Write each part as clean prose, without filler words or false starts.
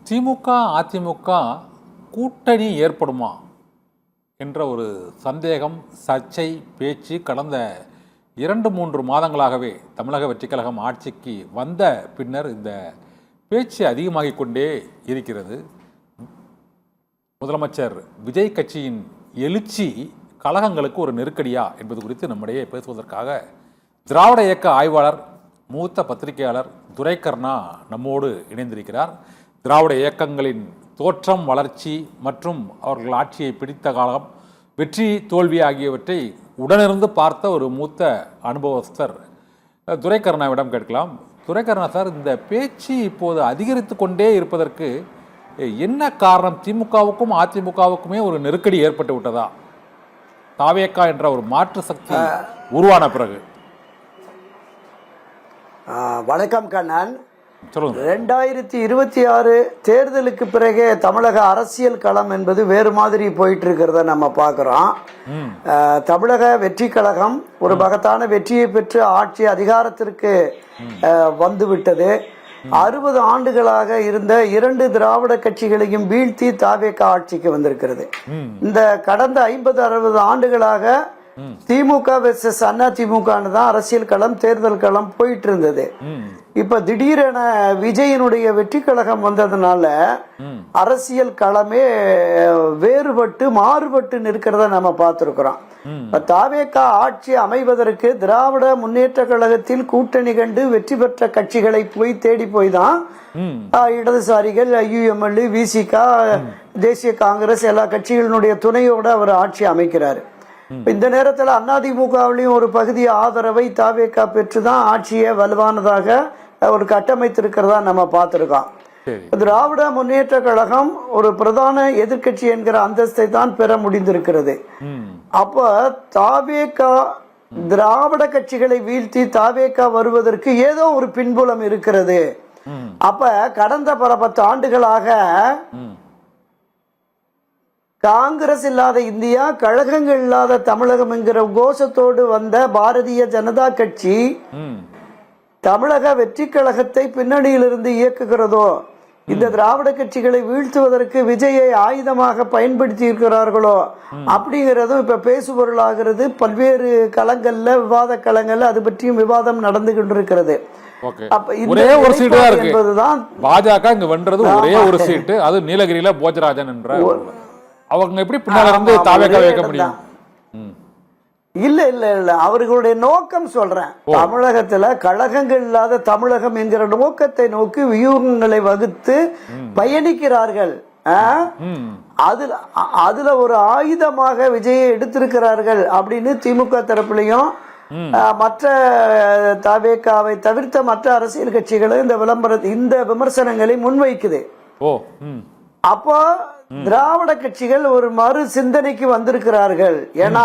திமுக அதிமுக கூட்டணி ஏற்படுமா என்ற ஒரு சந்தேகம், சர்ச்சை, பேச்சு கடந்த 2-3 மாதங்களாகவே தமிழக வெற்றிக் கழகம் ஆட்சிக்கு வந்த பின்னர் இந்த பேச்சு அதிகமாகிக் கொண்டே இருக்கிறது. முதலமைச்சர் விஜய் கட்சியின் எழுச்சி கழகங்களுக்கு ஒரு நெருக்கடியா என்பது குறித்து நம்மிடையே பேசுவதற்காக திராவிட இயக்க ஆய்வாளர், மூத்த பத்திரிகையாளர் துரைக்கர்ணா நம்மோடு இணைந்திருக்கிறார். திராவிட இயக்கங்களின் தோற்றம், வளர்ச்சி மற்றும் அவர்கள் ஆட்சியை பிடித்த காலம், வெற்றி தோல்வி ஆகியவற்றை உடனிருந்து பார்த்த ஒரு மூத்த அனுபவஸ்தர் துரைக்கர்ணாவிடம் கேட்கலாம். துரைக்கர்ணா சார், இந்த பேச்சு இப்போது அதிகரித்து கொண்டே இருப்பதற்கு என்ன காரணம்? திமுகவுக்கும் அதிமுகவுக்குமே ஒரு நெருக்கடி ஏற்பட்டு விட்டதா? தாவேக்கா என்ற ஒரு மாற்று சக்தி உருவான பிறகு. வணக்கம் கண்ணன். 2026 தேர்தலுக்கு பிறகே தமிழக அரசியல் களம் என்பது வேறு மாதிரி போயிட்டு இருக்கிறத நம்ம பார்க்கிறோம். தமிழக வெற்றி கழகம் ஒரு மகத்தான வெற்றியை பெற்று ஆட்சி அதிகாரத்திற்கு வந்துவிட்டது. 60 ஆண்டுகளாக இருந்த 2 திராவிட கட்சிகளையும் வீழ்த்தி தாவேக்கா ஆட்சிக்கு வந்திருக்கிறது. இந்த கடந்த 50-60 ஆண்டுகளாக திமுக வெர்சஸ் அண்ணா திமுகன்னு தான் அரசியல் களம், தேர்தல் களம் போயிட்டு இருந்தது. இப்ப திடீரென விஜயனுடைய வெற்றி கழகம் வந்ததுனால அரசியல் களமே வேறுபட்டு மாறுபட்டு நிற்கிறத நம்ம பார்த்திருக்கிறோம். தாவேக்கா ஆட்சி அமைவதற்கு திராவிட முன்னேற்ற கழகத்தில் கூட்டணி கண்டு வெற்றி பெற்ற கட்சிகளை போய் தேடி போய் தான் இடதுசாரிகள், IUML, VCK, தேசிய காங்கிரஸ் எல்லா கட்சிகளினுடைய துணையோட அவர் ஆட்சி அமைக்கிறாரு. இந்த நேரத்தில் அதிமுகவிலையும் ஒரு பகுதி ஆதரவை தாவேக்கா பெற்றுதான் ஆட்சியை வலுவானதாக ஒரு கட்டமைத்திருக்கிறதா நம்ம பார்த்திருக்கோம். திராவிட முன்னேற்ற கழகம் ஒரு பிரதான எதிர்கட்சி என்கிற அந்தஸ்தை தான் பெற முடிந்திருக்கிறது. அப்ப தாவேக்கா திராவிட கட்சிகளை வீழ்த்தி தாவேக்கா வருவதற்கு ஏதோ ஒரு பின்புலம் இருக்கிறது. அப்ப கடந்த 10 ஆண்டுகளாக காங்கிரஸ் இல்லாத இந்தியா, கழகங்கள் இல்லாத தமிழகம் என்கிற கோஷத்தோடு வந்த பாரதிய ஜனதா கட்சி தமிழக வெற்றி கழகத்தை பின்னணியிலிருந்து இயக்குகிறதோ, இந்த திராவிட கட்சிகளை வீழ்த்துவதற்கு விஜயை ஆயுதமாக பயன்படுத்தி இருக்கிறார்களோ அப்படிங்கிறதும் இப்ப பேசுபொருளாகிறது. பல்வேறு களங்கள்ல, விவாத களங்கள்ல அது பற்றியும் விவாதம் நடந்து கொண்டிருக்கிறது. ஒரே ஒரு சீட்டு தான் இருக்கு. பாஜக இங்க வென்றது ஒரே ஒரு சீட்டு, அது நீலகிரியில போஜராஜன் என்ற. அவங்க எப்படி பின்னால இருந்து தாவேக்கா வைக்க முடியும்? இல்ல இல்ல இல்ல, அவர்களுடைய நோக்கம் சொல்றேன். தமிழகத்துல கழகங்கள் இல்லாத தமிழகம் என்கிற நோக்கத்தை நோக்கி வியூகங்களை வகுத்து பயணிக்கிறார்கள். அதுல ஒரு ஆயுதமாக விஜயை எடுத்திருக்கிறார்கள் அப்படின்னு திமுக தரப்புலையும் மற்ற தாவேக்காவை தவிர்த்த மற்ற அரசியல் கட்சிகளும் இந்த விமர்சனங்களை முன்வைக்குது. அப்போ திராவிட கட்சிகள் ஒரு மறு சிந்தனைக்கு வந்திருக்கிறார்கள். ஏன்னா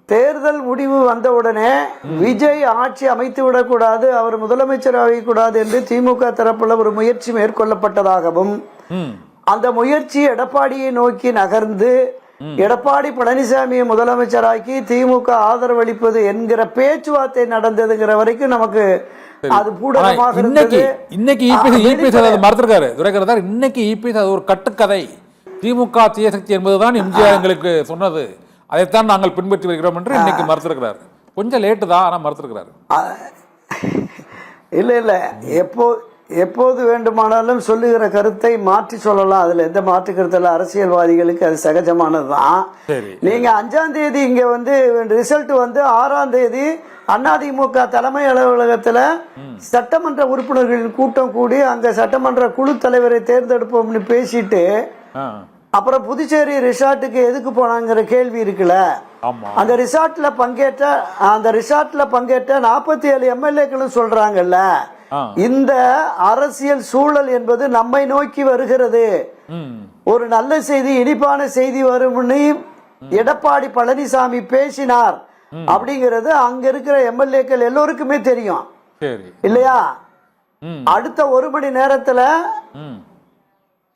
தேர்தல் முடிவு வந்தவுடனே விஜய் ஆட்சி அமைத்து விடக்கூடாது, அவர் முதலமைச்சர் ஆகக்கூடாது என்று திமுக தரப்புல ஒரு முயற்சி மேற்கொள்ளப்பட்டதாகவும், அந்த முயற்சி எடப்பாடியை நோக்கி நகர்ந்து எடப்பாடி பழனிசாமியை முதலமைச்சராக்கி திமுக ஆதரவளிப்பது என்கிற பேச்சுவார்த்தை நடந்ததுங்கிற வரைக்கும் நமக்கு அது பூடகமாக இருந்தது. இன்னைக்கு மறந்துருக்காரு துரைக்கர். இன்னைக்கு அது ஒரு கட்டுக்கதை. திமுக தீயசக்தி என்பதுதான் எம்ஜிஆர் எங்களுக்கு சொன்னது, அதைத்தான் நாங்கள் பின்பற்றி வருகிறோம் என்று இன்னைக்கு மறுத்திருக்கிறார். கொஞ்சம் லேட்டு தான், ஆனா மறுத்திருக்கிறார். இல்ல இல்ல, எப்போது வேண்டுமானாலும் சொல்லுகிற கருத்தை மாற்றி சொல்லலாம். அதுல எந்த மாற்று கருத்துல அரசியல்வாதிகளுக்கு அது சகஜமானதுதான். நீங்க 5ஆம் தேதி இங்க ரிசல்ட் 6ஆம் தேதி அதிமுக தலைமை அலுவலகத்துல சட்டமன்ற உறுப்பினர்களின் கூட்டம் கூடி அங்க சட்டமன்ற குழு தலைவரை தேர்ந்தெடுப்போம்னு பேசிட்டு அப்புறம் புதுச்சேரி ரிசார்ட்டுக்கு எதுக்கு போனாங்கிற கேள்வி இருக்குல்ல. அந்த ரிசார்ட்ல பங்கேற்ற 47 எம்எல்ஏக்களும் சொல்றாங்கல்ல, இந்த அரசியல் சூழல் என்பது நம்மை நோக்கி வருகிறது, ஒரு நல்ல செய்தி, இனிப்பான செய்தி வரும்னு எடப்பாடி பழனிசாமி பேசினார் அப்படிங்கிறது அங்க இருக்கிற எம்எல்ஏக்கள் எல்லோருக்குமே தெரியும் இல்லையா? அடுத்த 1 மணி நேரத்துல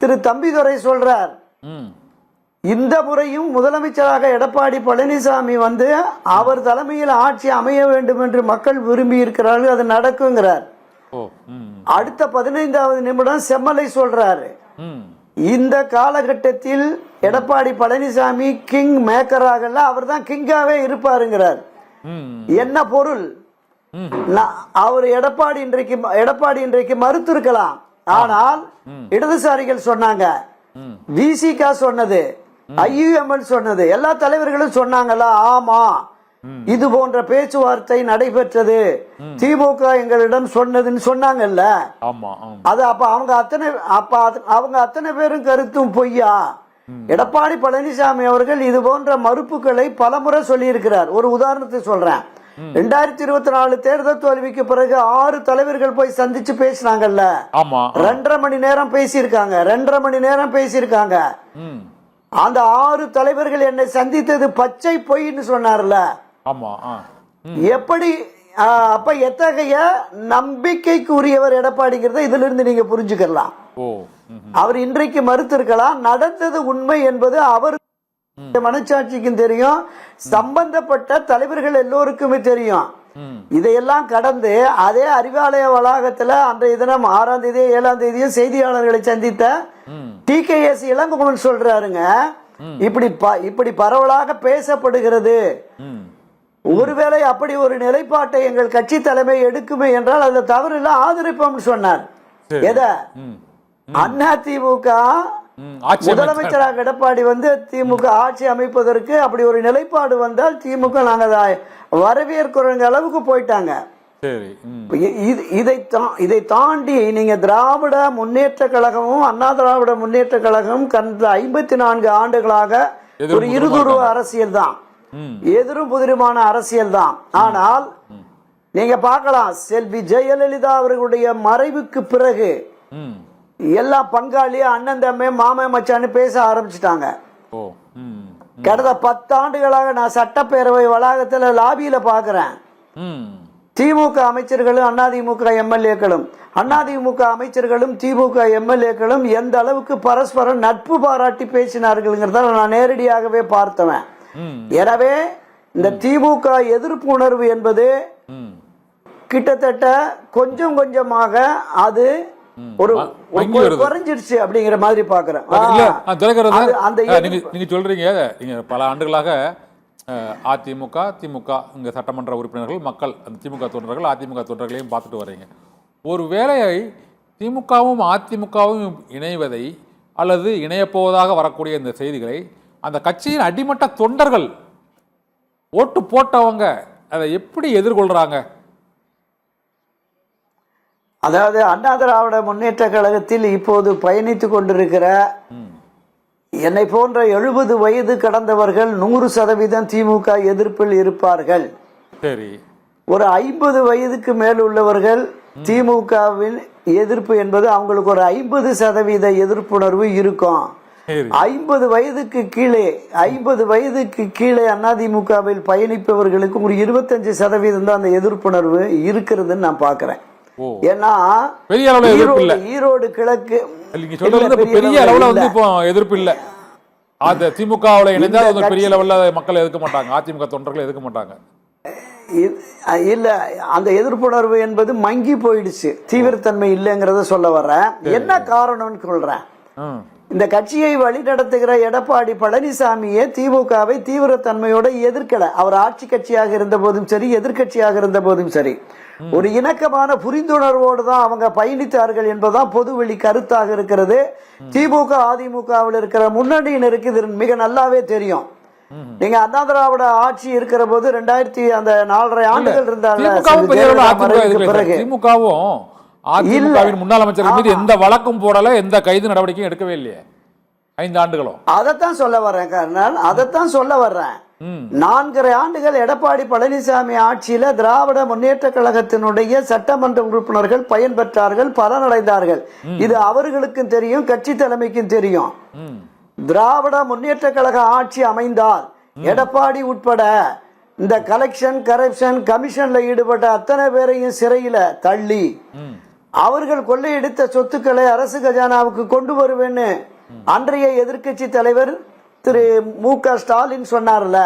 திரு தம்பிதுரை சொல்றார், இந்த முறையும் முதலமைச்சராக எடப்பாடி பழனிசாமி அவர் தலைமையில் ஆட்சி அமைய வேண்டும் என்று மக்கள் விரும்பி இருக்கிறார்கள், அது நடக்குங்கிறார். ஓ. ம். அடுத்த 15வது நிமிடம் செம்மலை சொல்றாரு, ம். இந்த காலகட்டத்தில் எடப்பாடி பழனிசாமி கிங் மேக்கராகல, அவர் தான் கிங்காவே இருப்பாருங்கிறார். ம். என்ன பொருள்? அவர் எடப்பாடி இன்றைக்கு மறுத்திருக்கலாம். ஆனால் இடதுசாரிகள் சொன்னாங்க, விசிகா சொன்னது, ஐயுஎம்எல் சொன்னது, எல்லா தலைவர்களும் சொன்னாங்களா, ஆமா இது போன்ற பேச்சுவார்த்தை நடைபெற்றது, திமுக எங்களிடம் சொன்னதுன்னு சொன்னாங்கல்ல. அது அப்ப அவங்க அத்தனை பேரும் கருத்தும் பொய்யா? எடப்பாடி பழனிசாமி அவர்கள் இது போன்ற மறுப்புகளை பலமுறை சொல்லி இருக்கிறார். ஒரு உதாரணத்தை சொல்றேன். 2024 தேர்தல் தோல்விக்கு பிறகு 6 தலைவர்கள் போய் சந்திச்சு பேசினாங்கல்ல, 2.5 மணி நேரம் பேசியிருக்காங்க. 2.5 மணி நேரம் பேசியிருக்காங்க. அந்த 6 தலைவர்கள் என்னை சந்தித்தது பச்சை பொய்ன்னு சொன்னார்ல. எப்படி? அப்ப எத்தகைய நம்பிக்கைக்கு உரியவர் எடப்பாடிங்கிறத இதுல இருந்து நீங்க புரிஞ்சுக்கலாம். அவர் இன்றைக்கு மறுத்திருக்கலாம், நடந்தது உண்மை என்பது அவர் மனச்சாட்சிக்கும் தெரியும், சம்பந்தப்பட்ட தலைவர்கள் எல்லோருக்குமே தெரியும். இதையெல்லாம் கடந்து அதே அறிவாலய வளாகத்துல அன்றைய தினம் 6ஆம் தேதி 7ஆம் தேதியும் செய்தியாளர்களை சந்தித்த TKS இளங்கோவன் சொல்றாருங்க, இப்படி பரவலாக பேசப்படுகிறது. ஒருவேளை அப்படி ஒரு நிலைப்பாட்டை எங்கள் கட்சி தலைமை எடுக்குமே என்றால் அதுல தவறு இல்ல, ஆதரிப்போம் சொன்னார். எத? அதிமுக முதலமைச்சராக எடப்பாடி திமுக ஆட்சி அமைப்பதற்கு அப்படி ஒரு நிலைப்பாடு வந்தால் திமுக நாங்க வரவேற்கிற அளவுக்கு போயிட்டாங்க. இதை தாண்டி நீங்க திராவிட முன்னேற்ற கழகமும் அண்ணா திராவிட முன்னேற்ற கழகமும் கடந்த 54 ஆண்டுகளாக ஒரு இருதுருவ அரசியல் தான், எதிரும் புதிருமான அரசியல் தான். ஆனால் நீங்க பார்க்கலாம், செல்வி ஜெயலலிதா அவர்களுடைய மறைவுக்கு பிறகு எல்லா பங்காளி அண்ணன் தம்பி மாமன் மச்சான்னு பேச ஆரம்பிச்சுட்டாங்க. கடந்த 10 ஆண்டுகளாக நான் சட்டப்பேரவை வளாகத்தில் லாபியில பாக்குறேன், திமுக அமைச்சர்களும் அதிமுக எம்எல்ஏக்களும், அதிமுக அமைச்சர்களும் திமுக எம்எல்ஏக்களும் எந்த அளவுக்கு பரஸ்பரம் நட்பு பாராட்டி பேசினார்கள்ங்கிறத நான் நேரடியாகவே பார்த்தவன். எனவே இந்த திமுக எதிர்ப்பு உணர்வு என்பது கிட்டத்தட்ட கொஞ்சம் கொஞ்சமாக அது ஒரு குறைஞ்சிருச்சு அப்படிங்கிற மாதிரி பாக்குறேன். நீங்க சொல்றீங்க, நீங்க பல ஆண்டுகளாக அதிமுக திமுக இங்க சட்டமன்ற உறுப்பினர்கள் மக்கள் அந்த திமுக தொண்டர்கள் அதிமுக தொண்டர்களையும் பார்த்துட்டு வர்றீங்க. ஒரு வேளையை திமுகவும் அதிமுகவும் இணைவதை அல்லது இணையப்போவதாக வரக்கூடிய இந்த செய்திகளை அந்த கட்சியின் அடிமட்ட தொண்டர்கள் ஓட்டு போட்டவங்க அதை எப்படி எதிர்கொள்றாங்க? அதாவது அண்ணா திராவிட முன்னேற்ற கழகத்தில் இப்போது பயணித்துக் கொண்டிருக்கிற என்னை போன்ற 70 வயது கடந்தவர்கள் 100% திமுக எதிர்ப்பில் இருப்பார்கள். சரி. ஒரு 50 வயதுக்கு மேல் உள்ளவர்கள் திமுகவின் எதிர்ப்பு என்பது அவங்களுக்கு ஒரு 50% எதிர்ப்புணர்வு இருக்கும். 50 வயதுக்கு கீழே அதிமுகவில் பயணிப்பவர்களுக்கு ஒரு 25% தான் அந்த எதிர்ப்புணர்வு இருக்கிறதுன்னு நான் பாக்குறேன். ஏன்னா ஈரோடு கிழக்கு பெரிய அளவுல எதிர்ப்பு இல்ல. திமுகவுல இணைந்தால் பெரிய லெவல்ல மக்கள் எதிர்க்க மாட்டாங்க, அதிமுக தொண்டர்கள் எதிர்க்க மாட்டாங்க. இல்ல, அந்த எதிர்ப்புணர்வு என்பது மங்கி போயிடுச்சு, தீவிரத்தன்மை இல்லைங்கிறத சொல்ல வர்றேன். என்ன காரணம்னு சொல்றேன். இந்த கட்சியை வழிநடத்துகிற எடப்பாடி பழனிசாமியே திமுகவை தீவிரத்தன்மையோட எதிர்க்கல. அவர் ஆட்சி கட்சியாக இருந்த போதும் சரி, எதிர்கட்சியாக இருந்த போதும் சரி, ஒரு இணக்கமான புரிந்துணர்வோடு தான் அவங்க பயணித்தார்கள் என்பதுதான் பொதுவெளி கருத்தாக இருக்கிறது. திமுக அதிமுகவில் இருக்கிற முன்னணியினருக்கு இது மிக நல்லாவே தெரியும். நீங்க அண்ணா திராவிட ஆட்சி இருக்கிற போது 4.5 ஆண்டுகள் இருந்தாங்க பிறகு திமுகவும் அதிமுகவின் முன்னாள் அமைச்சர்கள் மீது எந்த வழக்கும் போடல, எந்த கைது நடவடிக்கையும் எடுக்கவே இல்லையே 5 ஆண்டுகளும். அதைத்தான் சொல்ல வர்றேன் கர்னல், அதைத்தான் சொல்ல வர்றேன். 4.5 ஆண்டுகள் எடப்பாடி பழனிசாமி ஆட்சியில திராவிட முன்னேற்ற கழகத்தினுடைய சட்டமன்ற உறுப்பினர்கள் பயன்பெற்றார்கள், பலனடைந்தார்கள். இது அவர்களுக்கும் தெரியும், கட்சி தலைமைக்கும் தெரியும். திராவிட முன்னேற்ற கழக ஆட்சி அமைந்தால் எடப்பாடி உட்பட இந்த கலெக்ஷன் கரப்ஷன் கமிஷன்ல ஈடுபட்ட அத்தனை பேரையும் சிறையில தள்ளி அவர்கள் கொள்ளையடித்த சொத்துக்களை அரசு கஜானாவுக்கு கொண்டு வருவேன்னு அன்றைய எதிர்கட்சி தலைவர் திரு மு.க. ஸ்டாலின் சொன்னார்ல.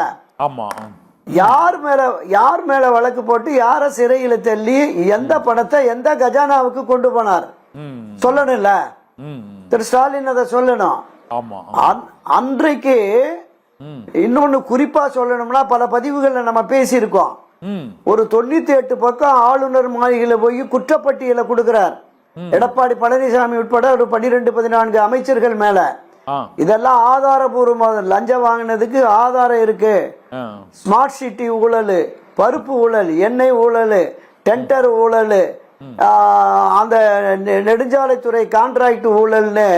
யார் மேல வழக்கு போட்டு யார சிறையில தள்ளி எந்த பணத்தை எந்த கஜானாவுக்கு கொண்டு போனார் சொல்லணும்ல. திரு ஸ்டாலின் அதை சொல்லணும். அன்றைக்கு இன்னொன்னு குறிப்பா சொல்லணும்னா, பல பதிவுகள்ல நம்ம பேசியிருக்கோம். ஒரு 98 பக்கம் ஆளுநர் மாளிகையில போய் குற்றப்பட்டியலை கொடுக்கிறார் எடப்பாடி பழனிசாமி உட்பட ஒரு 12-14 அமைச்சர்கள் மேல. இதெல்லாம் ஆதாரபூர்வமாக லஞ்சம் வாங்கினதுக்கு ஆதாரம் இருக்கு. ஸ்மார்ட் சிட்டி ஊழல், பருப்பு ஊழல், எண்ணெய் ஊழல், டெண்டர் ஊழல், அந்த நெடுஞ்சாலைத்துறை கான்ட்ராக்ட் ஊழல்னு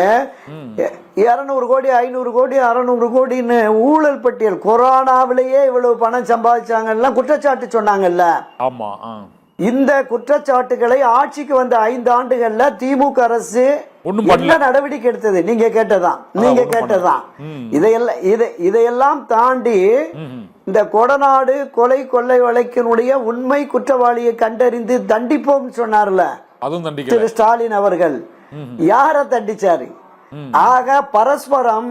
200 கோடி 500 கோடி 600 கோடின்னு ஊழல் பட்டியல். கொரோனாவிலேயே இவ்வளவு பணம் சம்பாதிச்சாங்க குற்றச்சாட்டு சொன்னாங்கல்ல. இந்த குற்றச்சாட்டுகளை ஆட்சிக்கு வந்த 5 ஆண்டுகள்ல திமுக அரசு என்ன நடவடிக்கை எடுத்தது? நீங்க கேட்டதான். இதையெல்லாம் தாண்டி இந்த கொடநாடு கொலை கொள்ளை வழக்கினுடைய உண்மை குற்றவாளியை கண்டறிந்து தண்டிப்போம் சொன்னார்ல திரு ஸ்டாலின் அவர்கள். யார தண்டிச்சாரு? ஆக பரஸ்பரம்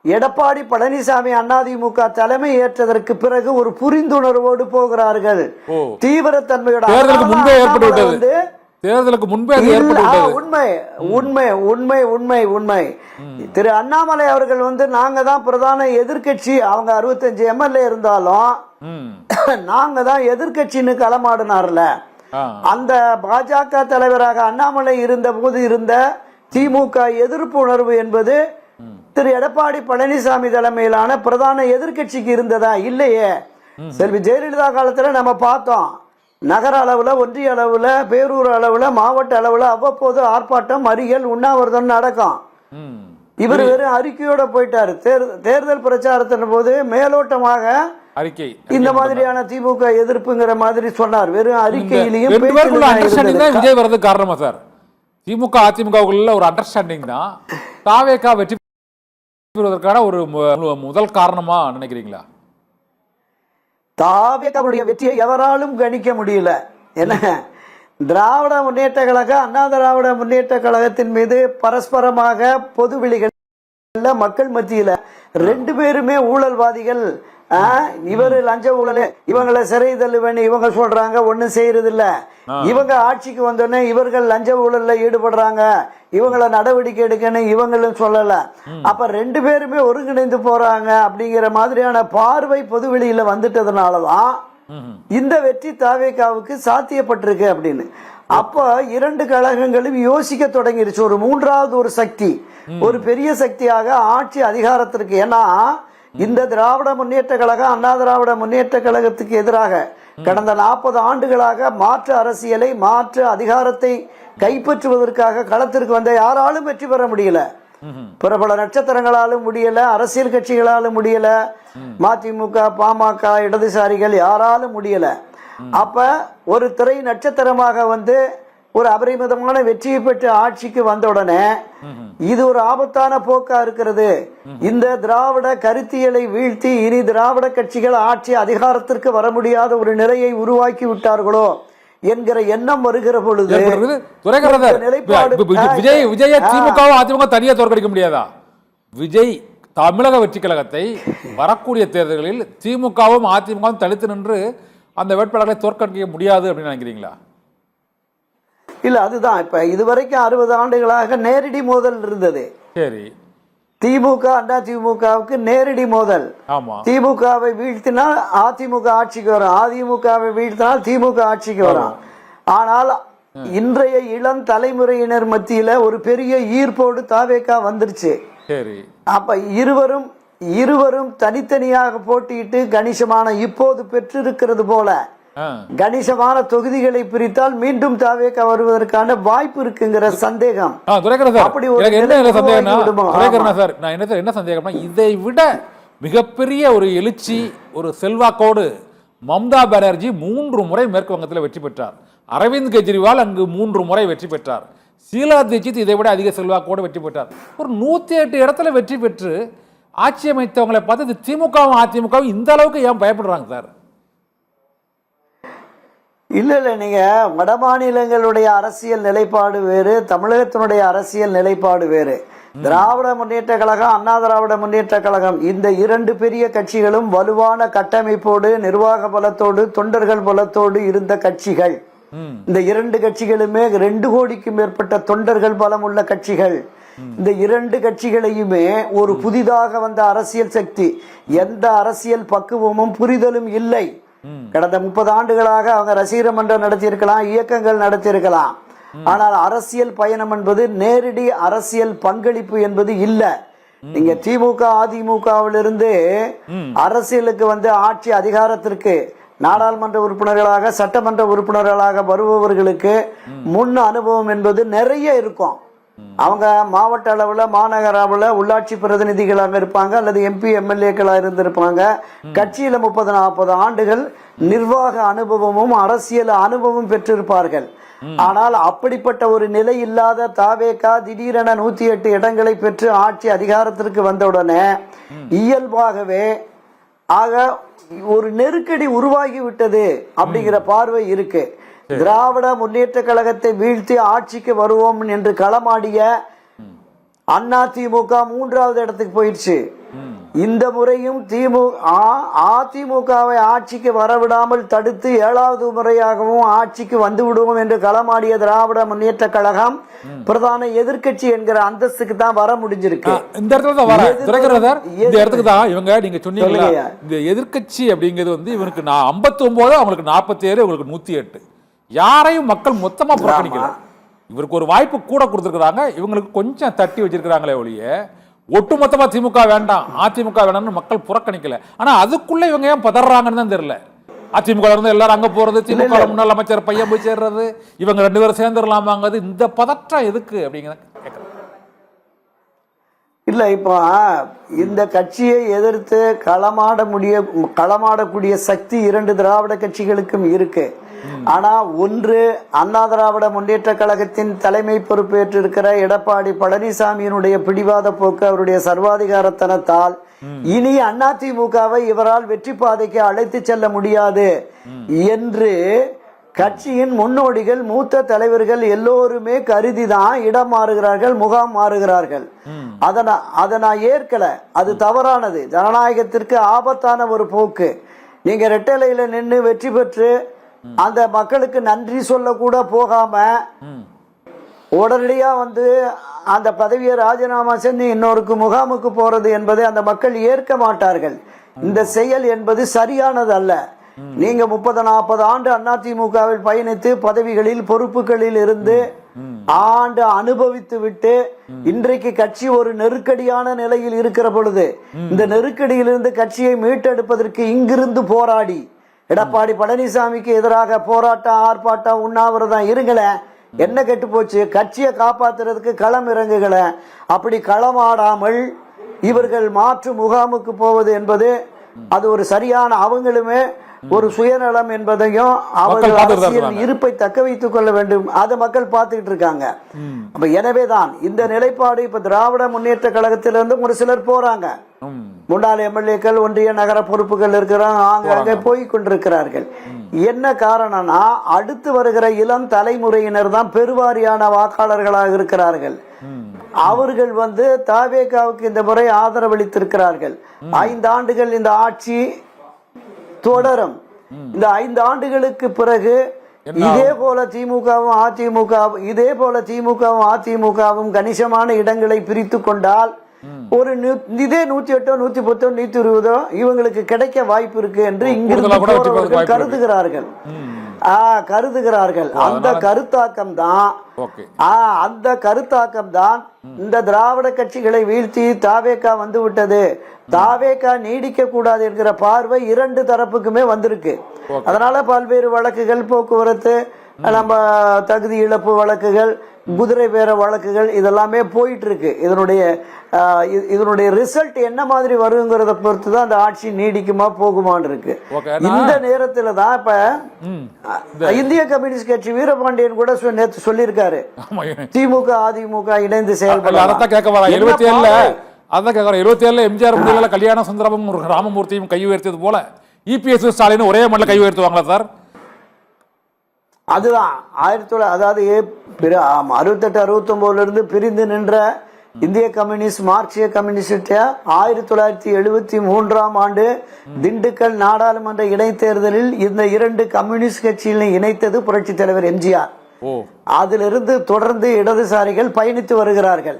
எடப்பாடி பழனிசாமி அதிமுக தலைமை ஏற்றதற்கு பிறகு ஒரு புரிந்துணர்வோடு போகிறார்கள். தீவிரத்தன்மையோட தேர்தலுக்கு முன்பே உண்மை திரு அண்ணாமலை அவர்கள் நாங்க தான் பிரதான எதிர்கட்சி. அவங்க 65 எம்எல்ஏ இருந்தாலும் நாங்க தான் எதிர்கட்சின்னு களமாடினார்ல. அந்த பாஜக தலைவராக அண்ணாமலை இருந்த போது இருந்த திமுக எதிர்ப்பு உணர்வு என்பது திரு எடப்பாடி பழனிசாமி தலைமையிலான பிரதான எதிர்கட்சிக்கு இருந்ததா? இல்லையே. செல்வி ஜெயலலிதா காலத்துல நம்ம பார்த்தோம், நகர அளவுல, ஒன்றிய அளவுல, பேரூர் அளவுல, மாவட்ட அளவுல அவ்வப்போது ஆர்ப்பாட்டம், மறியல், உண்ணாவிரதம் நடக்கும். இவர் வெறும் அறிக்கையோட போயிட்டாரு. தேர்தல் பிரச்சாரத்தின் போது மேலோட்டமாக அறிக்கை இந்த மாதிரியான திமுக எதிர்ப்புங்கிற மாதிரி சொன்னார். வெறும் அறிக்கையிலையும் விஜய் வர்றது காரணமா சார்? திமுக அதிமுகவுக்குள்ள ஒரு அண்டர்ஸ்டாண்டிங் தான் தாவேகா வெற்றி பெறுவதற்கான ஒரு முதல் காரணமா நினைக்கிறீங்களா? தாவேகாவுடைய வெற்றியை எவராலும் கணிக்க முடியல. என்ன, திராவிட முன்னேற்ற கழக, அண்ணா திராவிட முன்னேற்ற கழகத்தின் மீது பரஸ்பரமாக பொது வெளிகள் மக்கள் மத்தியில 2 பேருமே ஊழல்வாதிகள், இவரு லஞ்ச ஊழல், இவங்களை சிறை தள்ளுவேன்னு இவங்க சொல்றாங்க, ஒண்ணும் செய்யறது இல்ல. இவங்க ஆட்சிக்கு வந்தோடனே இவர்கள் லஞ்ச ஊழல்ல ஈடுபடுறாங்க, இவங்களை நடவடிக்கை எடுக்கணும் இவங்களும் சொல்லல. அப்ப 2 பேருமே ஒருங்கிணைந்து போறாங்க அப்படிங்கிற மாதிரியான பார்வை பொதுவெளியில வந்துட்டதுனாலதான் இந்த வெற்றி தாவேகாவுக்கு சாத்தியப்பட்டிருக்கு அப்படின்னு. அப்ப 2 கழகங்களும் யோசிக்க தொடங்கிருச்சு. ஒரு 3வது ஒரு சக்தி, ஒரு பெரிய சக்தியாக ஆட்சி அதிகாரத்திற்கு. ஏன்னா இந்த திராவிட முன்னேற்ற கழகம், அண்ணா திராவிட முன்னேற்ற கழகத்துக்கு எதிராக கடந்த 40 ஆண்டுகளாக மாற்று அரசியலை, மாற்று அதிகாரத்தை கைப்பற்றுவதற்காக களத்திற்கு வந்த யாராலும் வெற்றி பெற முடியல. பிரபல நட்சத்திரங்களாலும் முடியல, அரசியல் கட்சிகளாலும் முடியல, மதிமுக, பாமக, இடதுசாரிகள் யாராலும் முடியல. அப்ப ஒரு திரை நட்சத்திரமாக ஒரு அபரிமிதமான வெற்றியை பெற்று ஆட்சிக்கு வந்த உடனே இது ஒரு ஆபத்தான போக்கா இருக்கிறது. இந்த திராவிட கருத்தியலை வீழ்த்தி இனி திராவிட கட்சிகள் ஆட்சி அதிகாரத்திற்கு வர முடியாத ஒரு நிலையை உருவாக்கி விட்டார்களோ என்கிற எண்ணம் வருகிற பொழுது விஜய் திமுகவும் அதிமுக தனியா தோற்கடிக்க முடியாதா? விஜய் தமிழக வெற்றி கழகத்தை வரக்கூடிய தேர்தல்களில் திமுகவும் அதிமுகவும் தடுத்து நின்று அந்த வேட்பாளர்களை தோற்கடிக்க முடியாது அப்படின்னு நினைக்கிறீங்களா? இல்ல, அதுதான் இப்ப இதுவரைக்கும் 60 ஆண்டுகளாக நேரடி மோதல் இருந்தது. சரி, திமுக அண்ணா திமுகவுக்கு நேரடி மோதல். திமுகவை வீழ்த்தினால் அதிமுக ஆட்சிக்கு வரும், அதிமுகவை வீழ்த்தினால் திமுக ஆட்சிக்கு வரும். ஆனால் இன்றைய இளம் தலைமுறையினர் மத்தியில ஒரு பெரிய ஈர்ப்போடு தாவேகா வந்துருச்சு. அப்ப இருவரும் தனித்தனியாக போட்டியிட்டு கணிசமான இப்போது பெற்றிருக்கிறது போல கணிசமான தொகுதிகளை பிரித்தால் மீண்டும் தாவேகா வருவதற்கான வாய்ப்பு இருக்குங்கிற சந்தேகம். என்ன சந்தேகம்னா, இதை விட மிகப்பெரிய ஒரு எழுச்சி, ஒரு செல்வாக்கோடு மம்தா பானர்ஜி 3 முறை மேற்கு வங்கத்தில் வெற்றி பெற்றார். அரவிந்த் கெஜ்ரிவால் அங்கு 3 முறை வெற்றி பெற்றார். ஷீலா தீட்சித் இதை விட அதிக செல்வாக்கோடு வெற்றி பெற்றார். ஒரு 108 இடத்துல வெற்றி பெற்று ஆட்சி அமைத்தவங்களை பார்த்து திமுகவும் அதிமுகவும் இந்த அளவுக்கு ஏன் பயப்படுறாங்க சார்? இல்ல, நீங்க வட மாநிலங்களுடைய அரசியல் நிலைப்பாடு வேறு, தமிழகத்தினுடைய அரசியல் நிலைப்பாடு வேறு. திராவிட முன்னேற்ற கழகம், அண்ணா திராவிட முன்னேற்ற கழகம், இந்த இரண்டு பெரிய கட்சிகளும் வலுவான கட்டமைப்போடு, நிர்வாக பலத்தோடு, தொண்டர்கள் பலத்தோடு இருந்த கட்சிகள். இந்த இரண்டு கட்சிகளுமே 2 கோடிக்கும் மேற்பட்ட தொண்டர்கள் பலம் உள்ள கட்சிகள். இந்த இரண்டு கட்சிகளையுமே ஒரு புதிதாக வந்த அரசியல் சக்தி, எந்த அரசியல் பக்குவமும் புரிதலும் இல்லை. கடந்த 30 ஆண்டுகளாக அவங்க ரசிகர் மன்றம் நடத்தியிருக்கலாம், இயக்கங்கள் நடத்தியிருக்கலாம். ஆனால் அரசியல் பயணம் என்பது, நேரடி அரசியல் பங்களிப்பு என்பது இல்ல. நீங்க திமுக அதிமுகவிலிருந்து அரசியலுக்கு வந்து ஆட்சி அதிகாரத்திற்கு நாடாளுமன்ற உறுப்பினர்களாக, சட்டமன்ற உறுப்பினர்களாக வருபவர்களுக்கு முன் அனுபவம் என்பது நிறைய இருக்கும். அவங்க மாவட்ட அளவுல, மாநகர அளவுல உள்ளாட்சி பிரதிநிதிகளாக இருப்பாங்க, அல்லது MP MLAக்களாக இருந்திருப்பாங்க. கட்சியில 30-40 ஆண்டுகள் நிர்வாக அனுபவமும் அரசியல் அனுபவமும் பெற்றிருப்பார்கள். ஆனால் அப்படிப்பட்ட ஒரு நிலை இல்லாத தாவேகா திடீரென 108 இடங்களை பெற்று ஆட்சி அதிகாரத்திற்கு வந்தவுடனே இயல்பாகவே ஆக ஒரு நெருக்கடி உருவாகி விட்டது அப்படிங்கிற பார்வை இருக்கு. திராவிட முன்னேற்ற கழகத்தை வீழ்த்தி ஆட்சிக்கு வருவோம் என்று களமாடிய அதிமுக 3வது இடத்துக்கு போயிடுச்சு. இந்த முறையும் அதிமுகவை ஆட்சிக்கு வரவிடாமல் தடுத்து 7வது முறையாகவும் ஆட்சிக்கு வந்து விடுவோம் என்று களமாடிய திராவிட முன்னேற்ற கழகம் பிரதான எதிர்க்கட்சி என்கிற அந்தஸ்துக்கு தான் வர முடிஞ்சிருக்கு. இந்த இடத்துல தான் வர இந்த இடத்துக்கு தான் இவங்க, நீங்க சொன்னீங்களா, இந்த எதிர்க்கட்சி அப்படிங்கிறது வந்து இவனுக்கு 59, அவங்களுக்கு 47, உங்களுக்கு 108. யாரையும் மக்கள் மொத்தமா புறக்கணிக்கல. இவருக்கு ஒரு வாய்ப்பு கூட கொடுத்துருக்காங்க, இவங்களுக்கு கொஞ்சம் தட்டி வச்சிருக்கிறாங்களே ஒழிய ஒட்டுமொத்தமா திமுக வேண்டாம், அதிமுக வேண்டாம்னு மக்கள் புறக்கணிக்கல. ஆனா அதுக்குள்ள இவங்க ஏன் பதறாங்கன்னு தான் தெரியல. அதிமுக இருந்து எல்லாரும் அங்க போறது, திமுக முன்னாள் அமைச்சர் பையன் போய் சேர்றது, இவங்க 2 பேரும் சேர்ந்துடலாமாங்கிறது, இந்த பதற்றம் எதுக்கு அப்படிங்கிற இல்ல. இப்போ இந்த கட்சியை எதிர்த்து களமாடக்கூடிய சக்தி 2 திராவிட கட்சிகளுக்கும் இருக்கு. ஆனா ஒன்று, அண்ணா திராவிட முன்னேற்ற கழகத்தின் தலைமை பொறுப்பேற்றிருக்கிற எடப்பாடி பழனிசாமியினுடைய பிடிவாத போக்கு, அவருடைய சர்வாதிகாரத்தனத்தால் இனி அதிமுகவை இவரால் வெற்றி பாதைக்கு அழைத்து செல்ல முடியாது என்று கட்சியின் முன்னோடிகள், மூத்த தலைவர்கள் எல்லோருமே கருதிதான் இடம் மாறுகிறார்கள், முகாம் மாறுகிறார்கள். அதை நான் ஏற்கல. அது தவறானது, ஜனநாயகத்திற்கு ஆபத்தான ஒரு போக்கு. நீங்க ரெட்டலையில நின்று வெற்றி பெற்று அந்த மக்களுக்கு நன்றி சொல்ல கூட போகாம உடனடியா வந்து அந்த பதவியை ராஜினாமா செஞ்சு இன்னொருக்கு முகாமுக்கு போறது என்பதை அந்த மக்கள் ஏற்க மாட்டார்கள். இந்த செயல் என்பது சரியானது அல்ல. நீங்க 30-40 ஆண்டு அதிமுகவில் பயணித்து பதவிகளில், பொறுப்புகளில் இருந்து ஆண்டு அனுபவித்து விட்டு இன்றைக்கு கட்சி ஒரு நெருக்கடியான நிலையில் இருக்கிற பொழுது, இந்த நெருக்கடியிலிருந்து கட்சியை மீட்டெடுப்பதற்கு இங்கிருந்து போராடி, எடப்பாடி பழனிசாமிக்கு எதிராக போராட்டம், ஆர்ப்பாட்டம், உண்ணாவிரதம் இருங்கள, என்ன கெட்டு போச்சு, கட்சியை காப்பாத்துறதுக்கு களம் இறங்குகள. அப்படி களமாடாமல் இவர்கள் மாற்று முகாமுக்கு போவது என்பது அது ஒரு சரியான, அவங்களுமே ஒரு சுயநலம் என்பதையும் அவர்கள் அரசியல் இருப்பை தக்க வைத்துக் கொள்ள வேண்டும், அதை மக்கள் பார்த்துக்கிட்டு இருக்காங்க. அப்ப எனவேதான் இந்த நிலைப்பாடு. இப்ப திராவிட முன்னேற்ற கழகத்திலிருந்து ஒரு சிலர் போறாங்க, முன்னாள் MLAக்கள், ஒன்றிய நகர பொறுப்புகள் இருக்கிறாங்க, அங்கே போய் கொண்டிருக்கிறார்கள். என்ன காரணம்னா, அடுத்து வருகிற இளம் தலைமுறையினர் தான் பெருவாரியான வாக்காளர்களாக இருக்கிறார்கள். அவர்கள் வந்து தாவேகாவுக்கு இந்த முறை ஆதரவளித்திருக்கிறார்கள். 5 ஆண்டுகள் இந்த ஆட்சி தொடரும். இந்த 5 ஆண்டுகளுக்கு பிறகு இதே போல திமுகவும் கணிசமான இடங்களை பிரித்து கொண்டால் ஒரு இதே 108, 110, 120 இவங்களுக்கு கிடைக்க வாய்ப்பு இருக்கு என்று இங்கிருந்து கருதுகிறார்கள். அந்த கருத்தாக்கம் தான் இந்த திராவிட கட்சிகளை வீழ்த்தி தாவேகா வந்து விட்டது, தாவேகா நீடிக்க கூடாது என்கிற பார்வை 2 தரப்புக்குமே வந்திருக்கு. அதனால பல்வேறு வழக்குகள், போக்குவரத்து, நம்ம தகுதி இழப்பு வழக்குகள், குதிரை பேர வழக்குகள் இதெல்லாமே போயிட்டு இருக்கு. இதனுடைய ரிசல்ட் என்ன மாதிரி வருங்கிறத பொறுத்து தான் அந்த ஆட்சி நீடிக்குமா போகுமான்னு இருக்கு. இந்த நேரத்துல தான் இப்ப இந்திய கம்யூனிஸ்ட் கட்சி வீரபாண்டியன் கூட நேற்று சொல்லியிருக்காரு, திமுக அதிமுக இணைந்து செயல்பட. 27 எம்ஜிஆர் முடியல கல்யாண சுந்தரமும் ராமமூர்த்தியும் கை உயர்த்தியது போல EPS ஸ்டாலின் ஒரே மண்ணில் கை உயர்த்துவாங்களா சார்? அதுதான் 68, 69 இருந்து பிரிந்து நின்ற இந்திய கம்யூனிஸ்ட் மார்க்சிய கம்யூனிஸ்ட் 1973ஆம் ஆண்டு திண்டுக்கல் நாடாளுமன்ற இடைத்தேர்தலில் இந்த 2 கம்யூனிஸ்ட் கட்சிகளை இணைத்தது புரட்சி தலைவர் எம்ஜிஆர். அதிலிருந்து தொடர்ந்து இடதுசாரிகள் பயணித்து வருகிறார்கள்.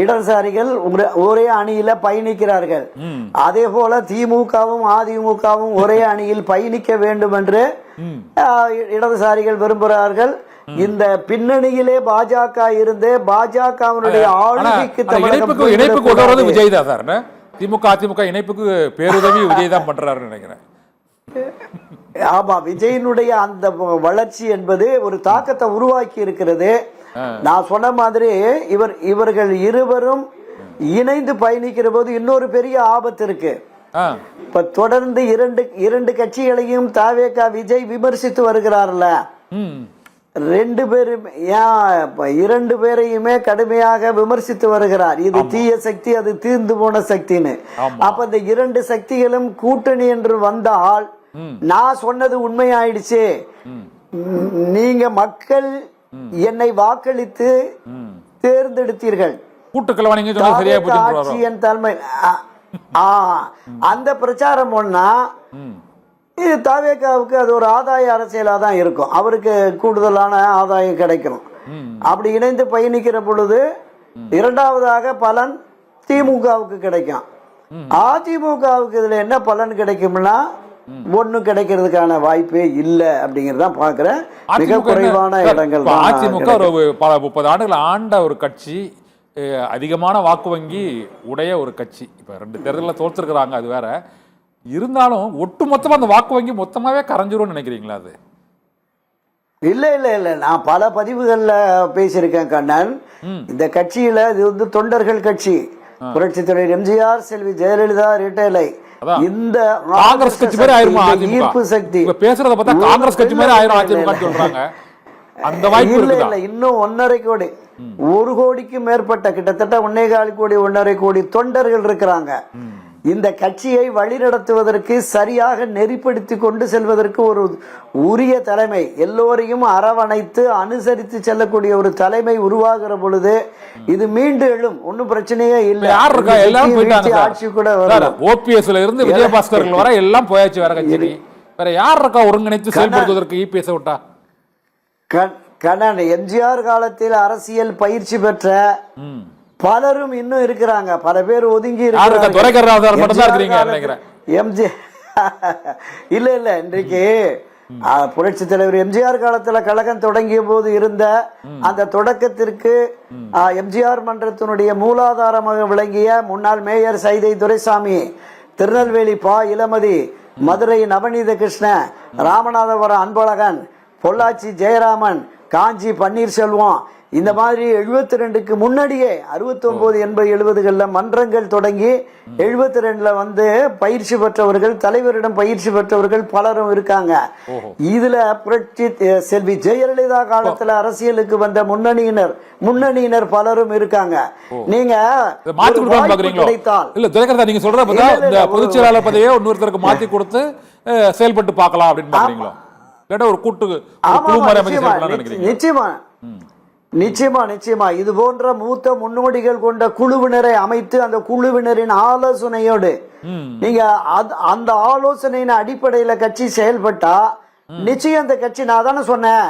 இடதுசாரிகள் ஒரே அணியில பயணிக்கிறார்கள். அதே போல திமுகவும் அதிமுகவும் ஒரே அணியில் பயணிக்க வேண்டும் என்று இடதுசாரிகள் விரும்புகிறார்கள். இந்த பின்னணியிலே பாஜக இருந்து பாஜகவினுடைய ஆளுகைக்கு இணைப்பு விஜய் தான் சார். திமுக அதிமுக இணைப்புக்கு பேருதவி விஜய் தான் பண்றாருன்னு நினைக்கிறேன். ஆமா, விஜயனுடைய அந்த வளர்ச்சி என்பது ஒரு தாக்கத்தை உருவாக்கி இருக்கிறது. நான் சொன்ன மாதிரி இவர்கள் இருவரும் இணைந்து பயணிக்கிற போது இன்னொரு பெரிய ஆபத்து இருக்கு. இப்ப தொடர்ந்து இரண்டு கட்சிகளையும் தாவேகா விஜய் விமர்சித்து வருகிறார்ல. 2 பேரையுமே கடுமையாக விமர்சித்து வருகிறார். இது தீய சக்தி, அது தீர்ந்து போன சக்தின்னு. அப்ப இந்த 2 சக்திகளும் கூட்டணி என்று வந்தால் நான் சொன்னது உண்மையாயிடுச்சு. நீங்க மக்கள் என்னை வாக்களித்து தேர்ந்தெடுத்தீர்கள், ஆட்சியின் தலைமை அந்த பிரச்சாரம் பண்ணா இது தாவேகாவுக்கு அது ஒரு ஆதாய அரசியலா தான் இருக்கும். அவருக்கு கூடுதலான ஆதாயம் கிடைக்கும். அப்படி இணைந்து பயணிக்கிற பொழுது இரண்டாவதாக பலன் திமுகவுக்கு கிடைக்கும். அதிமுகவுக்கு இதுல என்ன பலன் கிடைக்கும்னா ஒன்னும் கிடைக்கிறதுக்கான வாய்ப்பே இல்லை அப்படிங்கறதான் பாக்குறேன். மிக குறைவான இடங்கள். அதிமுக ஒரு 30 ஆண்டுகள் ஆண்ட ஒரு கட்சி, அதிகமான வாக்கு வங்கி உடைய ஒரு கட்சி. இப்ப 2 தேர்தலில் தோற்றுருக்கிறாங்க, அது வேற. இருந்தாலும் ஒட்டு மொத்தமா அந்த வாக்கு வங்கி மொத்தமாவே கரைஞ்சிரும் நினைக்கிறீங்களா? அது இல்ல இல்ல இல்ல, நான் பல பதிவுகள்ல பேசியிருக்கேன் கண்ணன். இந்த கட்சியில இது வந்து தொண்டர்கள் கட்சி. புரட்சி தலைவர் எம்ஜிஆர், செல்வி ஜெயலலிதா ரிட்டைலை, இந்த காங்கிரஸ் கட்சி மாதிரி ஆயிருமா ஈர்ப்பு சக்தி பேசுறத பார்த்தா காங்கிரஸ் கட்சி மாதிரி ஆயிரும் அதிமுக சொல்றாங்க. அந்த வாய்ப்பு இல்ல இல்ல, இன்னும் 1.5 கோடி 1 கோடிக்கு மேற்பட்ட கிட்டத்தட்ட 1.25 கோடி 1.5 கோடி தொண்டர்கள் இருக்கிறாங்க. இந்த கட்சியை வழிநடத்துவதற்கு சரியாக நெறிப்படுத்தி கொண்டு செல்வதற்கு ஒரு உரிய தலைமை, எல்லோரையும் அரவணைத்து அனுசரித்து செல்லக்கூடிய ஒரு தலைமை உருவாகிற பொழுது இது மீண்டு எழும். ஒன்னும் பிரச்சனையே இல்லை. ஆட்சி கூட ஓபிஎஸ்ல இருந்து விஜயபாஸ்கர்கள் வர எல்லாம் போயாச்சு வேற கட்சி. வேற யார் இருக்கா ஒருங்கிணைத்து செயல்படுத்துவதற்கு? இபிஎஸ் விட்டா கண்ணன், எம்ஜிஆர் காலத்தில் அரசியல் பயிற்சி பெற்ற பலரும் இன்னும் இருக்கிறாங்க. பல பேர் ஒதுங்கி இல்ல இல்ல. இன்றைக்கு புரட்சி தலைவர் எம்ஜிஆர் காலத்துல கழகம் தொடங்கிய போது இருந்த அந்த தொடக்கத்திற்கு எம்ஜிஆர் மன்றத்தினுடைய மூலாதாரமாக விளங்கிய முன்னாள் மேயர் சைதை துரைசாமி, திருநெல்வேலி பா இளமதி, மதுரை நவநீத கிருஷ்ண, ராமநாதபுரம் அன்பழகன், பொள்ளாச்சி ஜெயராமன், காஞ்சி பன்னீர்செல்வம், இந்த மாதிரி 72க்கு முன்னாடியே 69, 80, 70களில் மன்றங்கள் தொடங்கி 72ல வந்து பயிற்சி பெற்றவர்கள், தலைவரிடம் பயிற்சி பெற்றவர்கள் பலரும் இருக்காங்க. இதுல புரட்சி செல்வி ஜெயலலிதா காலத்துல அரசியலுக்கு வந்த முன்னணியினர் பலரும் இருக்காங்க. நீங்க கிடைத்தால் இல்ல நீங்க சொல்ற பொதுச் செயலாளர் பதவியை இன்னொருத்தருக்கு மாத்தி கொடுத்து செயல்பட்டு பார்க்கலாம் அப்படின்னு பாக்குறீங்களா? ஒரு கூட்டு நிச்சயமா நிச்சயமா நிச்சயமா இது போன்ற மூத்த முன்னோடிகள் கொண்ட குழுவினரை அமைத்து அந்த குழுவினரின் ஆலோசனையோடு நீங்க அந்த ஆலோசனையின் அடிப்படையில கட்சி செயல்பட்டா நிச்சயம் அந்த கட்சி, நான் தானே சொன்னேன்,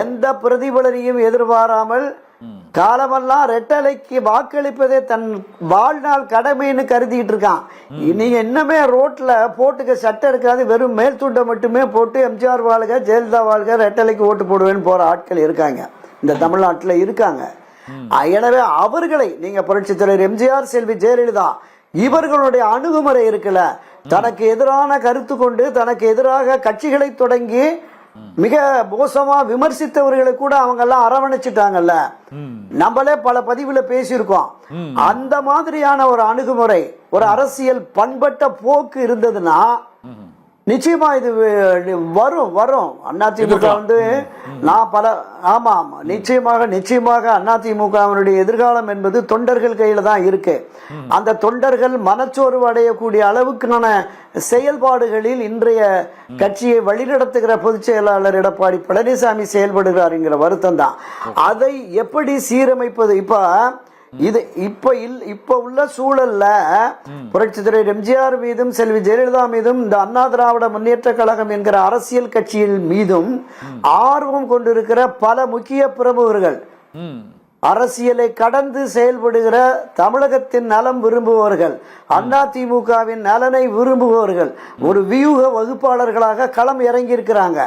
எந்த பிரதிபலனையும் எதிர்பாராமல் காலமெல்லாம் ரெட்டலைக்கு வாக்களிப்பதே தன் வாழ்நாள் கடமைன்னு கருதிட்டு இருக்கான். நீங்க இன்னுமே ரோட்ல போட்டுக்க சட்டை இருக்காது, வெறும் மேல் துண்டை மட்டுமே போட்டு எம்ஜிஆர் வாழ்க ஜெயலலிதா வாழ்க ரெட்டலைக்கு ஓட்டு போடுவேன்னு போற ஆட்கள் இருக்காங்க, இந்த தமிழ்நாட்டில் இருக்காங்க. எனவே அவர்களை நீங்க புரட்சி தலைவர் எம்ஜிஆர், செல்வி ஜெயலலிதா இவர்களுடைய அணுகுமுறை இருக்குல்ல, தனக்கு எதிரான கருத்து கொண்டு தனக்கு எதிராக கட்சிகளை தொடங்கி மிக மோசமா விமர்சித்தவர்களை கூட அவங்க எல்லாம் அரவணைச்சிட்டாங்கல்ல. நம்மளே பல பதிவுல பேசியிருக்கோம். அந்த மாதிரியான ஒரு அணுகுமுறை, ஒரு அரசியல் பண்பட்ட போக்கு இருந்ததுன்னா நிச்சயமா இது வரும் வரும். அதிமுக வந்து நான் பல ஆமா ஆமா நிச்சயமாக அதிமுகவினுடைய எதிர்காலம் என்பது தொண்டர்கள் கையில தான் இருக்கு. அந்த தொண்டர்கள் மனச்சோர்வு அடையக்கூடிய அளவுக்கான செயல்பாடுகளில் இன்றைய கட்சியை வழிநடத்துகிற பொதுச் செயலாளர் எடப்பாடி பழனிசாமி செயல்படுகிறார் என்கிற வருத்தம் தான். அதை எப்படி சீரமைப்பது? இப்ப இது இப்ப உள்ள சூழல்ல புரட்சி தலைவர் எம்ஜிஆர் மீதும் செல்வி ஜெயலலிதா மீதும் இந்த அண்ணா திராவிட முன்னேற்ற கழகம் என்கிற அரசியல் கட்சியின் மீதும் ஆர்வம் கொண்டிருக்கிற பல முக்கிய பிரமுகர்கள், அரசியலை கடந்து செயல்படுகிற தமிழகத்தின் நலம் விரும்புபவர்கள், அதிமுகவின் நலனை விரும்புபவர்கள் ஒரு வியூக வகுப்பாளர்களாக களம் இறங்கி இருக்கிறாங்க.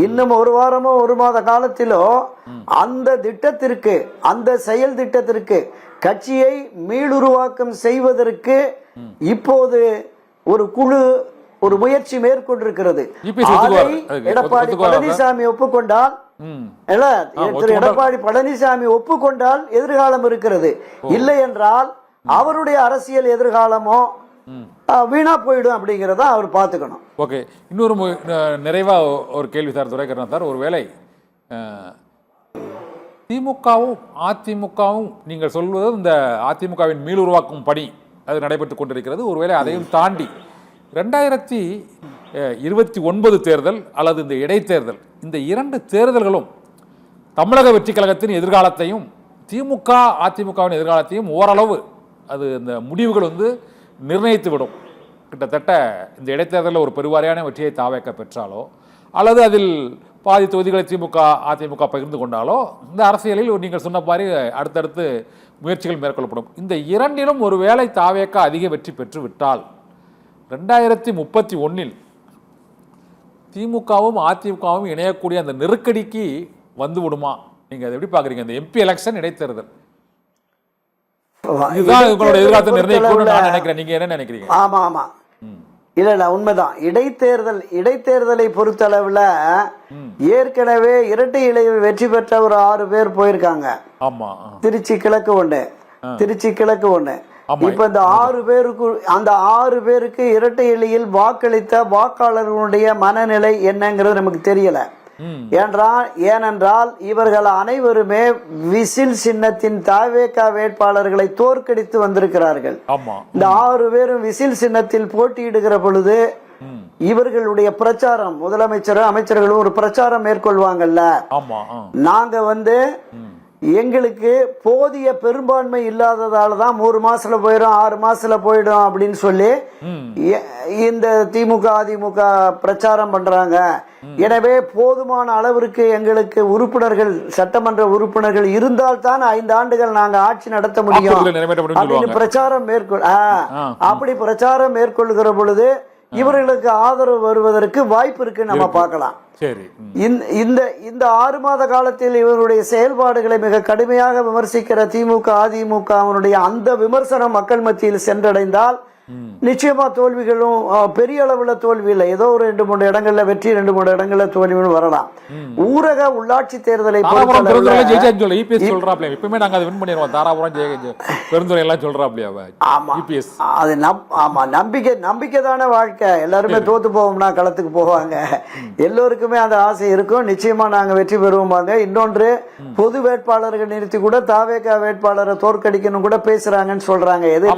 இன்னும் ஒரு வாரமோ ஒரு மாத காலத்திலோ அந்த திட்டத்திற்கு, அந்த செயல் திட்டத்திற்கு, கட்சியை மீளுருவாக்கம் செய்வதற்கு இப்போது ஒரு குழு ஒரு முயற்சி மேற்கொண்டிருக்கிறது. எடப்பாடி பழனிசாமி ஒப்புக்கொண்டால் எடப்பாடி பழனிசாமி ஒப்புக்கொண்டால் எதிர்காலம் இருக்கிறது. இல்லை என்றால் அவருடைய அரசியல் எதிர்காலமோ வீணா போயிடும் அப்படிங்கிறத அவர் பார்த்துக்கணும். ஓகே, இன்னொரு நிறைவா ஒரு கேள்வி சார் துரைக்கண்ணன் சார். ஒருவேளை திமுகவும் அதிமுகவும் நீங்கள் சொல்வது இந்த அதிமுகவின் மீளுருவாக்கும் பணி அது நடைபெற்றுக் கொண்டிருக்கிறது. ஒருவேளை அதையும் தாண்டி 2029 தேர்தல் அல்லது இந்த இடைத்தேர்தல், இந்த இரண்டு தேர்தல்களும் தமிழக வெற்றி கழகத்தின் எதிர்காலத்தையும் திமுக அதிமுகவின் எதிர்காலத்தையும் ஓரளவு அது இந்த முடிவுகள் நிர்ணயித்து விடும். கிட்டத்தட்ட இந்த இடைத்தேர்தலில் ஒரு பெருவாரியான வெற்றியை தாவேக்க பெற்றாலோ அல்லது அதில் பாதி தொகுதிகளை திமுக அதிமுக பகிர்ந்து கொண்டாலோ இந்த அரசியலில் நீங்கள் சொன்ன மாதிரி அடுத்தடுத்து முயற்சிகள் மேற்கொள்ளப்படும். இந்த இரண்டிலும் ஒரு வேளை தாவேக்க அதிக வெற்றி பெற்று விட்டால் 2031 திமுகவும் அதிமுகவும் இணையக்கூடிய அந்த நெருக்கடிக்கு வந்து விடுமா? நீங்க அதை எப்படி பாக்குறீங்க? இந்த எம்பி எலெக்ஷன் இடைத்தேர்தல் இதுதான் உங்களோட எதிர்காலத்தை நிர்ணயிக்கணும்னு நான் நினைக்கிறேன். நீங்க என்ன நினைக்கிறீங்க? ஆமா ஆமா, இல்ல உண்மைதான். இடைத்தேர்தலை பொறுத்தளவுல ஏற்கனவே இரட்டை இலையில் வெற்றி பெற்ற ஒரு 6 பேர் போயிருக்காங்க. ஆமா, திருச்சி கிழக்கு ஒண்ணு, இப்ப இந்த 6 பேருக்கு இரட்டை இலையில் வாக்களித்த வாக்காளர்களுடைய மனநிலை என்னங்கிறது நமக்கு தெரியல. ஏனென்றால் இவர்கள் அனைவருமே விசில் சின்னத்தின் தாவேக வேட்பாளர்களை தோற்கடித்து வந்திருக்கிறார்கள். இந்த 6 பேரும் விசில் சின்னத்தில் போட்டியிடுகிற பொழுது இவர்களுடைய பிரச்சாரம், முதலமைச்சரும் அமைச்சர்களும் ஒரு பிரச்சாரம் மேற்கொள்வாங்கல்ல, நாங்க எங்களுக்கு போதிய பெரும்பான்மை இல்லாததால தான் 3 மாசத்துல போயிடும் 6 மாசத்துல போயிடும் அப்படின்னு சொல்லி இந்த திமுக அதிமுக பிரச்சாரம் பண்றாங்க. எனவே போதுமான அளவிற்கு எங்களுக்கு உறுப்பினர்கள், சட்டமன்ற உறுப்பினர்கள் இருந்தால் தான் 5 ஆண்டுகள் நாங்க ஆட்சி நடத்த முடியும் அப்படின்னு பிரச்சாரம் மேற்கொள்ளுகிற பொழுது இவர்களுக்கு ஆதரவு வருவதற்கு வாய்ப்பு இருக்கு நம்ம பார்க்கலாம். இந்த 6 மாத காலத்தில் இவருடைய செயல்பாடுகளை மிக கடுமையாக விமர்சிக்கிற திமுக அதிமுகவினுடைய அந்த விமர்சனம் மக்கள் மத்தியில் சென்றடைந்தால் நிச்சயமா தோல்விகளும் பெரிய அளவுல தோல்வி இல்லை, ஏதோ ஒரு 2-3 இடங்கள்ல வெற்றி, 2-3 இடங்கள்ல தோல்வியும் வரலாம். ஊரக உள்ளாட்சி தேர்தலை நம்பிக்கைதான வாழ்க்கை. எல்லாருமே தோத்து போவோம்னா களத்துக்கு போவாங்க, எல்லோருக்குமே அந்த ஆசை இருக்கும். நிச்சயமா நாங்க வெற்றி பெறுவோமாங்க. இன்னொன்று, பொது வேட்பாளர்கள் நிறுத்தி கூட தாவேக வேட்பாளரை தோற்கடிக்கணும் கூட பேசுறாங்கன்னு சொல்றாங்க. எது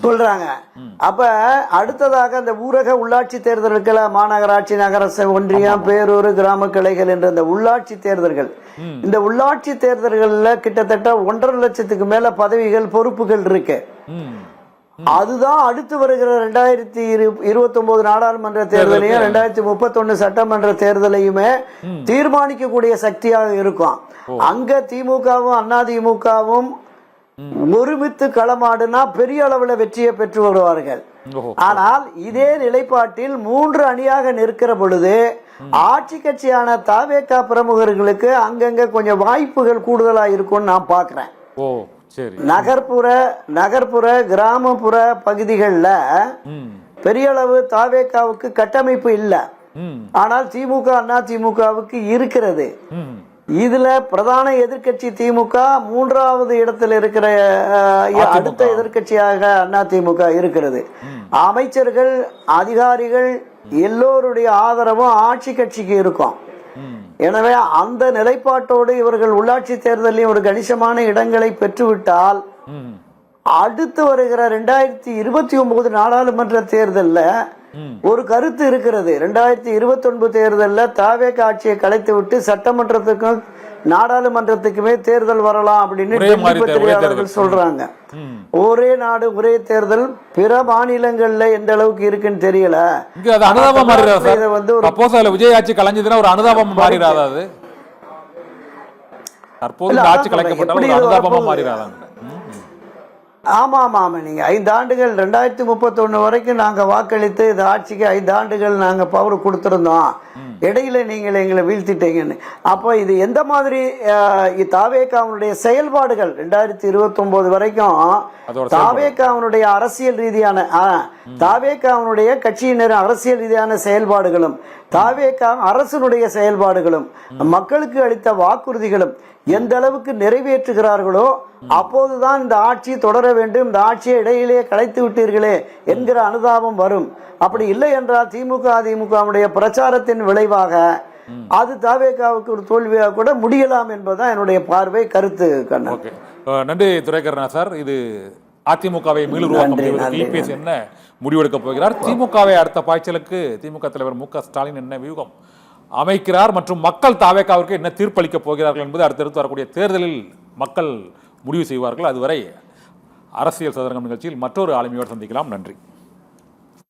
சொல்றாங்க. அப்ப அடுத்ததாக இந்த ஊரக உள்ளாட்சி தேர்தல்கள், மாநகராட்சி, நகரசபை, ஒன்றியம், பேரூர், கிராம கிளைகள் என்ற இந்த உள்ளாட்சி தேர்தல்கள், இந்த உள்ளாட்சி தேர்தல்கள்ல கிட்டத்தட்ட 1.5 லட்சத்துக்கு மேல பதவிகள், பொறுப்புகள் இருக்கு. அதுதான் அடுத்து வருகிற 2029 நாடாளுமன்ற தேர்தலையும் 2031 சட்டமன்ற தேர்தலையுமே தீர்மானிக்கக்கூடிய சக்தியாக இருக்கும். அங்க திமுகவும் அதிமுகவும் ஒருமித்து களமாடுனா பெரிய அளவுல வெற்றியை பெற்று வருவார்கள். ஆனால் இதே நிலைப்பாட்டில் 3 அணியாக நிற்கிற பொழுது ஆட்சி கட்சியான தாவேக பிரமுகர்களுக்கு அங்கங்க கொஞ்சம் வாய்ப்புகள் கூடுதலா இருக்கும்னு நான் பாக்குறேன். நகர்ப்புற கிராமப்புற பகுதிகளில் பெரிய அளவு தாவேகாவுக்கு கட்டமைப்பு இல்லை, ஆனால் திமுக அதிமுகவுக்கு இருக்கிறது. இதுல பிரதான எதிர்கட்சி திமுக, 3வது இடத்தில் இருக்கிற அடுத்த எதிர்கட்சியாக அதிமுக இருக்கிறது. அமைச்சர்கள், அதிகாரிகள் எல்லோருடைய ஆதரவும் ஆட்சி கட்சிக்கு இருக்கும். எனவே அந்த நிலைப்பாட்டோடு இவர்கள் உள்ளாட்சி தேர்தலில் ஒரு கணிசமான இடங்களை பெற்றுவிட்டால் அடுத்து வருகிற 2029 நாடாளுமன்ற தேர்தல்ல ஒரு கருத்து இருக்கிறது. 2029 தேர்தலில் தாவேக ஆட்சியை கலைத்து விட்டு சட்டமன்றத்துக்கும் நாடாளுமன்றத்துக்குமே தேர்தல் வரலாம் அப்படின்னு ஒரே டெல்லி மாதிரி ஒரே பத்திரிகையாளர்கள் தேர்தல். சொல்றாங்க. ஒரே நாடு ஒரே தேர்தல் பிற மாநிலங்கள்ல எந்த அளவுக்கு இருக்குன்னு தெரியல. இங்க அது அனுதாபம் மாறிடாது இதை சார். வந்து ஒரு சப்போஸ் அதுல விஜய் ஆட்சி கலைஞ்சதுன்னா ஒரு அனுதாபம் மாறிடாது. அது தற்போது இல்ல, இந்த ஆட்சி அதான் கலைக்கப்பட்டால் எப்படி ஒரு இது அனுதாபமா வரப்போகுது? மாறிடாதாங்க. ஆமா ஆமா ஆமா நீங்க 5 ஆண்டுகள் 2031 வரைக்கும் நாங்க வாக்களித்து இந்த ஆட்சிக்கு 5 ஆண்டுகள் நாங்க பவர் கொடுத்திருந்தோம், இடையில நீங்கள் எங்களை வீழ்த்திட்டீங்கன்னு. அப்போ இது எந்த மாதிரி தாவேகாவுடைய செயல்பாடுகள் 2029 வரைக்கும் அதோட தாவேகாவுடைய அரசியல் ரீதியான தாவேகாவுடைய கட்சியினர் அரசியல் ரீதியான செயல்பாடுகளும் தாவேகா அரசனுடைய செயல்பாடுகளும் மக்களுக்கு அளித்த வாக்குறுதிகளும் எந்த அளவுக்கு நிறைவேற்றுகிறார்களோ அப்போதுதான் இந்த ஆட்சி தொடர வேண்டும், இந்த ஆட்சியை இடையிலேயே கலைத்து விட்டீர்களே என்கிற அனுதாபம் வரும். அப்படி இல்லை என்றால் திமுக அதிமுகவுடைய பிரச்சாரத்தின் விளைவாக அது தாவேகாவுக்கு ஒரு தோல்வியாக கூட முடியலாம் என்பதுதான் என்னுடைய பார்வை, கருத்து. கண்ணன், ஓகே, நன்றி துரைக்கண்ணா சார். இது அதிமுகவை மீளுருவாக்கம் செய்வதற்கு இபிஎஸ் என்ன முடிவெடுக்க போகிறார், திமுகவை அடுத்த பாய்ச்சலுக்கு திமுக தலைவர் மு க ஸ்டாலின் என்ன வியூகம் அமைக்கிறார் மற்றும் மக்கள் தாவேகாவிற்கு என்ன தீர்ப்பளிக்க போகிறார்கள் என்பது அடுத்தடுத்து வரக்கூடிய தேர்தலில் மக்கள் முடிவு செய்வார்கள். அதுவரை அரசியல் சதுரங்கம் நிகழ்ச்சியில் மற்றொரு ஆளுமையோடு சந்திக்கலாம். நன்றி.